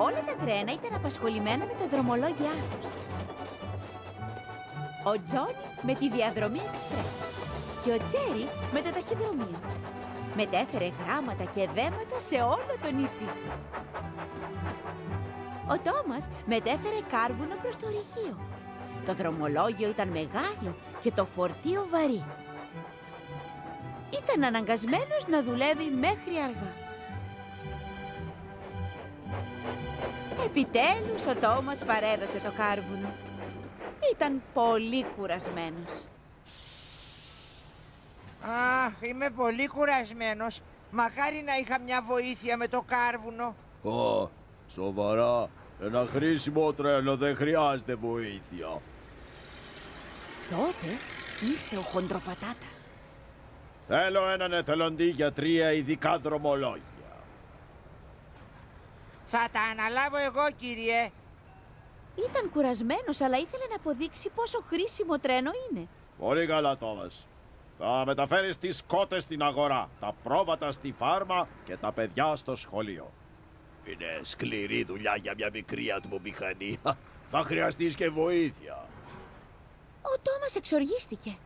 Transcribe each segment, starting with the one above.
Όλα τα τρένα ήταν απασχολημένα με τα δρομολόγια τους. Ο Τζόνι με τη διαδρομή εξπρές και ο Τζέρι με το ταχυδρομείο. Μετέφερε γράμματα και δέματα σε όλο το νησί. Ο Τόμας μετέφερε κάρβουνο προς το ρηχείο. Το δρομολόγιο ήταν μεγάλο και το φορτίο βαρύ. Ήταν αναγκασμένος να δουλεύει μέχρι αργά. Επιτέλους ο Τόμας παρέδωσε το κάρβουνο. Ήταν πολύ κουρασμένος. Αχ, είμαι πολύ κουρασμένος. Μακάρι να είχα μια βοήθεια με το κάρβουνο. Σοβαρά. Ένα χρήσιμο τρένο δεν χρειάζεται βοήθεια. Τότε ήρθε ο Χοντροπατάτας. Θέλω έναν εθελοντή για 3 ειδικά δρομολόγια. Θα τα αναλάβω εγώ, κύριε. Ήταν κουρασμένος, αλλά ήθελε να αποδείξει πόσο χρήσιμο τρένο είναι. Πολύ καλά, Τόμας. Θα μεταφέρεις τις κότες στην αγορά, τα πρόβατα στη φάρμα και τα παιδιά στο σχολείο. Είναι σκληρή δουλειά για μια μικρή ατμομηχανή. Θα χρειαστείς και βοήθεια. Ο Τόμας εξοργίστηκε.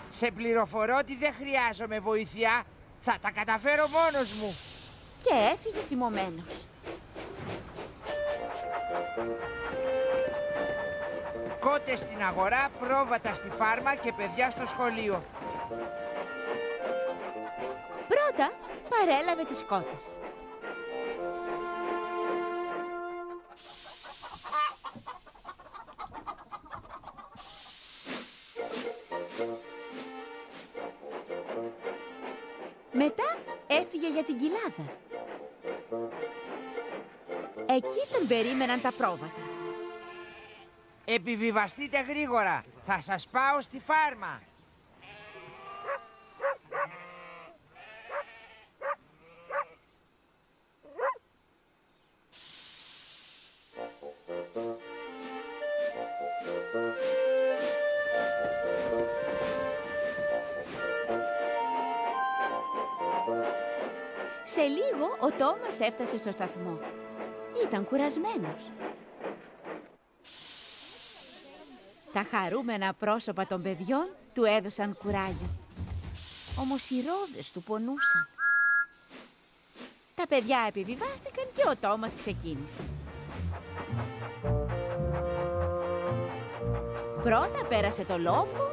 Σε πληροφορώ ότι δεν χρειάζομαι βοήθεια. Θα τα καταφέρω μόνος μου. Και έφυγε θυμωμένος. Κότες στην αγορά, πρόβατα στη φάρμα και παιδιά στο σχολείο. Πρώτα παρέλαβε τις κότες. Μετά έφυγε για την κοιλάδα. Εκεί τον περίμεναν τα πρόβατα. Επιβιβαστείτε γρήγορα. Θα σας πάω στη φάρμα. Σε λίγο ο Τόμας έφτασε στο σταθμό. Ήταν κουρασμένος. Τα χαρούμενα πρόσωπα των παιδιών του έδωσαν κουράγιο. Όμως οι ρόδες του πονούσαν. Τα παιδιά επιβιβάστηκαν και ο Τόμας ξεκίνησε. Πρώτα πέρασε το λόφο